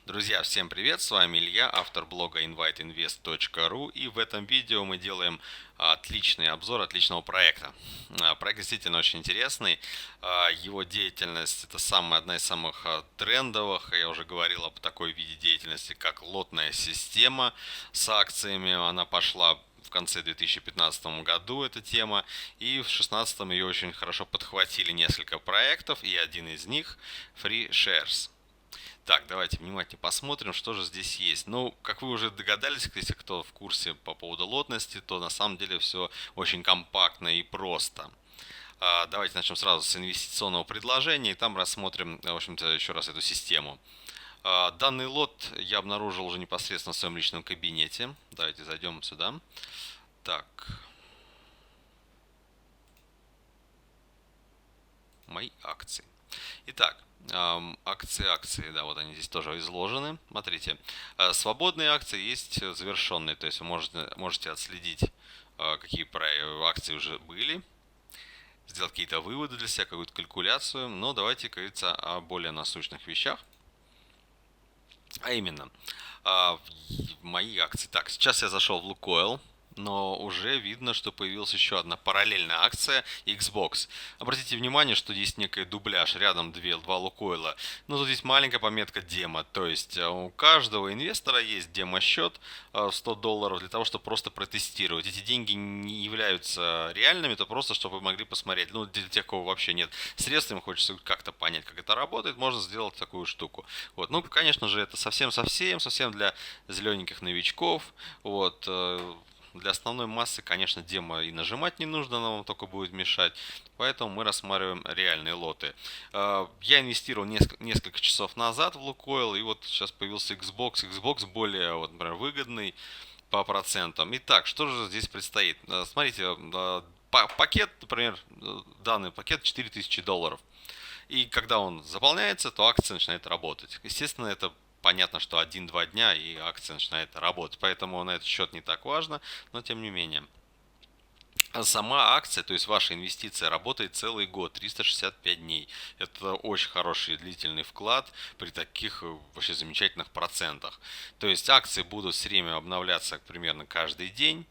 Друзья, всем привет! С вами Илья, автор блога inviteinvest.ru, и в этом видео мы делаем отличный обзор отличного проекта. Проект действительно очень интересный. Его деятельность это одна из самых трендовых. Я уже говорил об такой виде деятельности, как лотная система с акциями. Она пошла в конце 2015 году эта тема, и в 2016 ее очень хорошо подхватили несколько проектов, и один из них Free Shares. Так, давайте внимательно посмотрим, что же здесь есть. Ну, как вы уже догадались, если кто в курсе по поводу лотности, то на самом деле все очень компактно и просто. Давайте начнем сразу с инвестиционного предложения, и там рассмотрим, в общем-то, еще раз эту систему. Данный лот я обнаружил уже непосредственно в своем личном кабинете. Давайте зайдем сюда. Так. Мои акции. Итак, акции, да, вот они здесь тоже изложены. Смотрите, свободные акции есть завершенные, то есть вы можете отследить, какие акции уже были, сделать какие-то выводы для себя, какую-то калькуляцию. Но давайте, как говорится, о более насущных вещах. А именно, мои акции. Так, сейчас я зашел в Лукойл, но уже видно, что появилась еще одна параллельная акция Xbox. Обратите внимание, что здесь некий дубляж, рядом два Лукойла. Но тут есть маленькая пометка демо, то есть у каждого инвестора есть демо-счет в $100 для того, чтобы просто протестировать. Эти деньги не являются реальными, это просто, чтобы вы могли посмотреть. Ну, для тех, кого вообще нет средств, им хочется как-то понять, как это работает, можно сделать такую штуку. Вот. Ну, конечно же, это совсем для зелененьких новичков. Вот. Для основной массы, конечно, демо и нажимать не нужно, оно вам только будет мешать. Поэтому мы рассматриваем реальные лоты. Я инвестировал несколько часов назад в Лукойл, и вот сейчас появился Xbox. Xbox более, вот, например, выгодный по процентам. Итак, что же здесь предстоит? Смотрите, пакет, например, данный пакет $4000. И когда он заполняется, то акция начинает работать. Естественно, это понятно, что 1-2 дня и акция начинает работать. Поэтому на этот счет не так важно, но тем не менее. А сама акция, то есть ваша инвестиция, работает целый год, 365 дней. Это очень хороший длительный вклад при таких вообще замечательных процентах. То есть акции будут все время обновляться примерно каждый день.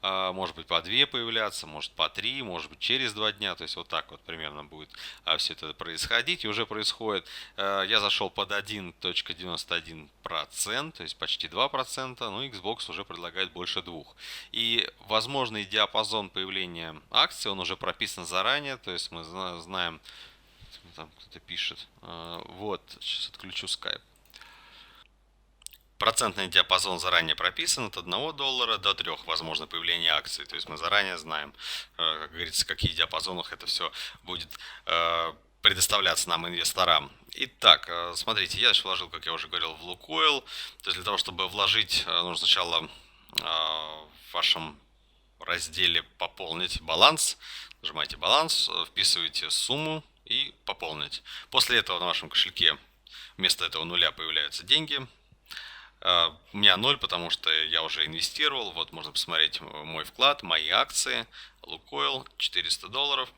Может быть по 2 появляться, может по 3, может быть через 2 дня. То есть вот так вот примерно будет все это происходить. И уже происходит. Я зашел под 1,91%, то есть почти 2%, но Xbox уже предлагает больше 2. И возможный диапазон появления акций, он уже прописан заранее, то есть мы знаем, там кто-то пишет. Вот, сейчас отключу Skype. Процентный диапазон заранее прописан от $1 до 3 возможно появление акций. То есть мы заранее знаем, как говорится, в каких диапазонах это все будет предоставляться нам, инвесторам. Итак, смотрите, я вложил, как я уже говорил, в Лукойл. То есть для того, чтобы вложить, нужно сначала в вашем разделе «Пополнить баланс». Нажимаете «Баланс», вписываете сумму и «Пополнить». После этого на вашем кошельке вместо этого нуля появляются деньги. У меня 0, потому что я уже инвестировал. Вот можно посмотреть мой вклад, мои акции. Лукойл, $400.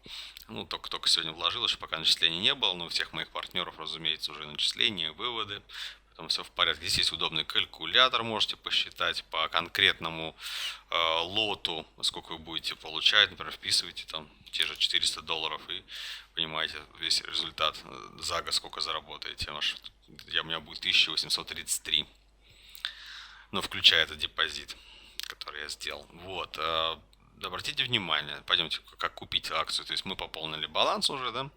Ну, только сегодня вложил, еще пока начислений не было. Но у всех моих партнеров, разумеется, уже начисления, выводы. Поэтому все в порядке. Здесь есть удобный калькулятор, можете посчитать по конкретному лоту, сколько вы будете получать. Например, вписываете там те же $400 и понимаете весь результат за год, сколько заработаете. У меня будет 1833. Но включая этот депозит, который я сделал. Вот. Обратите внимание, пойдемте, как купить акцию. То есть мы пополнили баланс уже, да?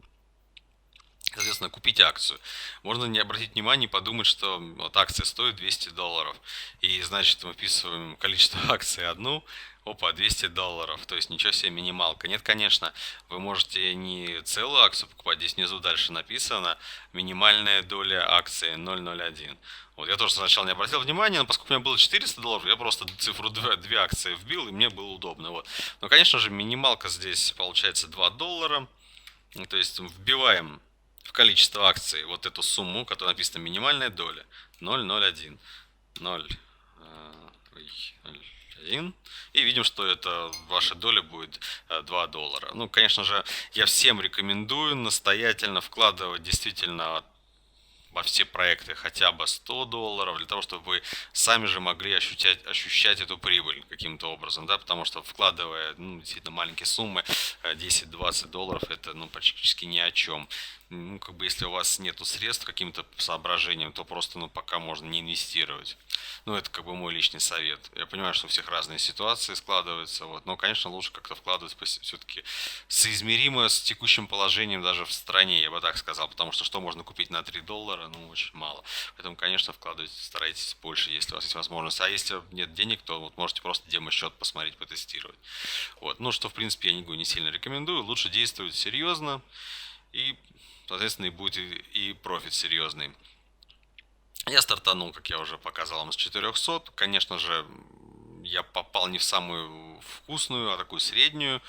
Соответственно, купить акцию. Можно не обратить внимания и подумать, что вот акция стоит $200. И значит, мы вписываем количество акций одну, опа, $200. То есть ничего себе, минималка. Нет, конечно, вы можете не целую акцию покупать. Здесь внизу дальше написано минимальная доля акции 0,01. Вот я тоже сначала не обратил внимания, но поскольку у меня было $400, я просто цифру 2 акции вбил, и мне было удобно. Вот. Но, конечно же, минималка здесь получается $2. То есть вбиваем в количество акций вот эту сумму, которая написана минимальная доля 0,01. 0,01. И видим, что это ваша доля будет $2. Ну, конечно же, я всем рекомендую настоятельно вкладывать действительно во все проекты хотя бы $100, для того, чтобы вы сами же могли ощущать эту прибыль каким-то образом, да, потому что вкладывая, ну, действительно маленькие суммы, 10-20 долларов, это, ну, практически ни о чем. Ну, как бы, если у вас нету средств каким-то соображением, то просто, ну, пока можно не инвестировать. Ну, это как бы мой личный совет. Я понимаю, что у всех разные ситуации складываются, вот, но, конечно, лучше как-то вкладывать все-таки соизмеримо с текущим положением даже в стране, я бы так сказал, потому что можно купить на $3, ну, очень мало. Поэтому, конечно, вкладывать старайтесь больше, если у вас есть возможность. А если нет денег, то вот можете просто демо-счет посмотреть, потестировать. Вот, ну, что, в принципе, я не сильно рекомендую. Лучше действовать серьезно, и, соответственно, и будет и профит серьезный. Я стартанул, как я уже показал вам, с 400. Конечно же, я попал не в самую вкусную, а такую среднюю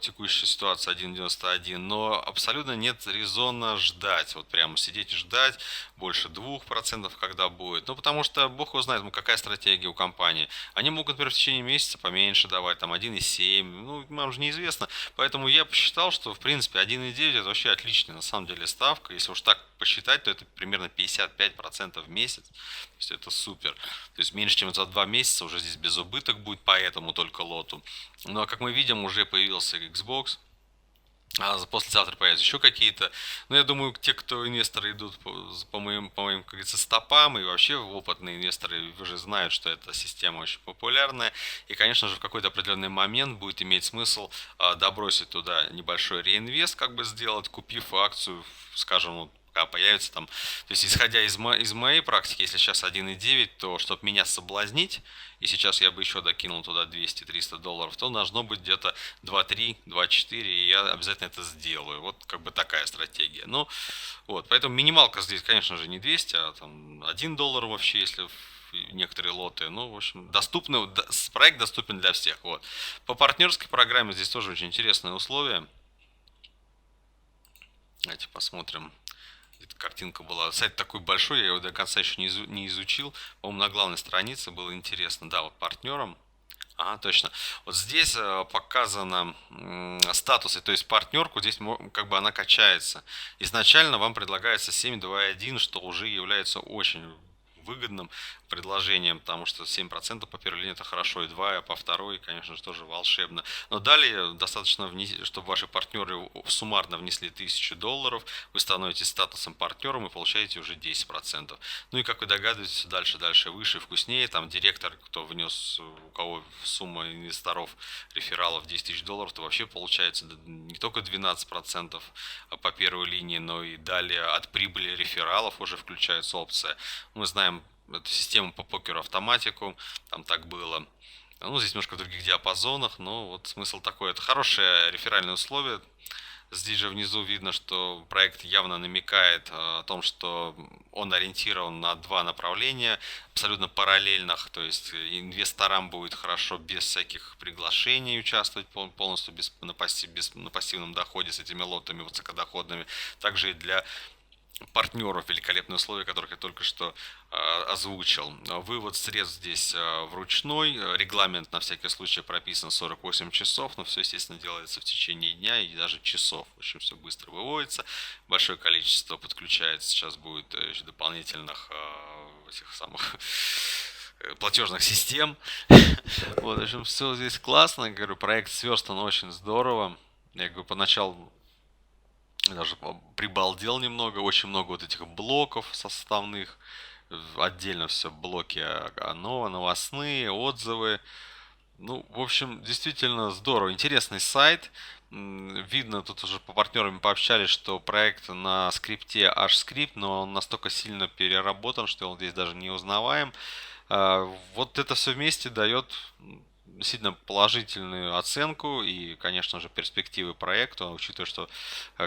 текущая ситуация 1.91, но абсолютно нет резона ждать, вот прямо сидеть и ждать больше 2%, когда будет. Ну, потому что бог его знает, ну, какая стратегия у компании. Они могут, например, в течение месяца поменьше давать, там 1.7, ну, вам же неизвестно. Поэтому я посчитал, что, в принципе, 1.9 это вообще отличная, на самом деле, ставка. Если уж так посчитать, то это примерно 55% в месяц. То есть это супер. То есть меньше, чем за 2 месяца уже здесь без убыток будет по этому только лоту. Ну, а как мы видим, уже появился Xbox. А послезавтра появятся еще какие-то. Но я думаю, те, кто инвесторы идут по моим, как говорится, стопам, и вообще опытные инвесторы уже знают, что эта система очень популярная. И, конечно же, в какой-то определенный момент будет иметь смысл добросить туда небольшой реинвест, как бы сделать, купив акцию, скажем, вот, пока появится там. То есть, исходя из моей практики, если сейчас 1.9, то чтобы меня соблазнить, и сейчас я бы еще докинул туда 200-300 долларов, то должно быть где-то 2.3, 2.4, и я обязательно это сделаю. Вот как бы такая стратегия. Ну, вот, поэтому минималка здесь, конечно же, не 200, а там 1 доллар вообще, если некоторые лоты. Ну, в общем, доступны, проект доступен для всех. Вот. По партнерской программе здесь тоже очень интересные условия. Давайте посмотрим. Эта картинка была. Сайт такой большой, я его до конца еще не изучил. По-моему, на главной странице было интересно. Да, вот партнерам. Ага, точно. Вот здесь показано статусы, то есть партнерку здесь как бы она качается. Изначально вам предлагается 7.2.1, что уже является очень выгодным предложением, потому что 7% по первой линии это хорошо, и 2, а по второй, конечно же, тоже волшебно. Но далее достаточно, чтобы ваши партнеры суммарно внесли 1000 долларов, вы становитесь статусом партнером и получаете уже 10%. Ну и как вы догадываетесь, дальше, выше, вкуснее. Там директор, кто внес, у кого сумма инвесторов, рефералов 10 тысяч долларов, то вообще получается не только 12% по первой линии, но и далее от прибыли рефералов уже включается опция. Мы знаем эту систему по покеру автоматику, там так было. Ну, здесь немножко в других диапазонах, но вот смысл такой. Это хорошее реферальное условие. Здесь же внизу видно, что проект явно намекает о том, что он ориентирован на два направления, абсолютно параллельных, то есть инвесторам будет хорошо без всяких приглашений участвовать полностью на пассивном доходе с этими лотами высокодоходными, также и для партнеров великолепные условия, которых я только что озвучил. Вывод средств здесь вручной. Регламент на всякий случай прописан 48 часов, но все, естественно, делается в течение дня и даже часов. В общем, все быстро выводится. Большое количество подключается. Сейчас будет еще дополнительных этих самых платежных систем. Вот, в общем, все здесь классно. Я говорю, проект сверстан очень здорово. Я говорю, поначалу даже прибалдел немного, очень много вот этих блоков составных, отдельно все блоки новостные, отзывы. Ну, в общем, действительно здорово. Интересный сайт. Видно, тут уже по партнерам пообщались, что проект на скрипте H-скрипт, но он настолько сильно переработан, что он здесь даже не узнаваем. Вот это все вместе дает действительно положительную оценку и, конечно же, перспективы проекта, учитывая, что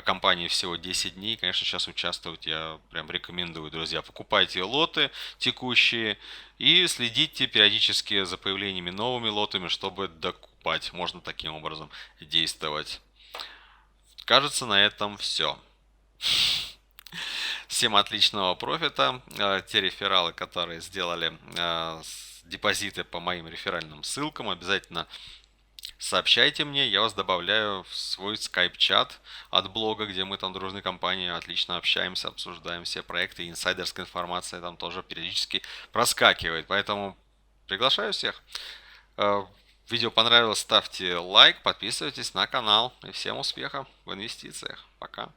компании всего 10 дней, конечно, сейчас участвовать я прям рекомендую, друзья. Покупайте лоты текущие и следите периодически за появлениями новыми лотами, чтобы докупать. Можно таким образом действовать. Кажется, на этом все. Всем отличного профита. Те рефералы, которые сделали депозиты по моим реферальным ссылкам, обязательно Сообщайте мне, я вас добавляю в свой скайп-чат от блога, где мы там дружной компанией отлично общаемся, обсуждаем все проекты, инсайдерская информация там тоже периодически проскакивает. Поэтому приглашаю всех. Видео понравилось, ставьте лайк, подписывайтесь на канал. И всем успеха в инвестициях. Пока.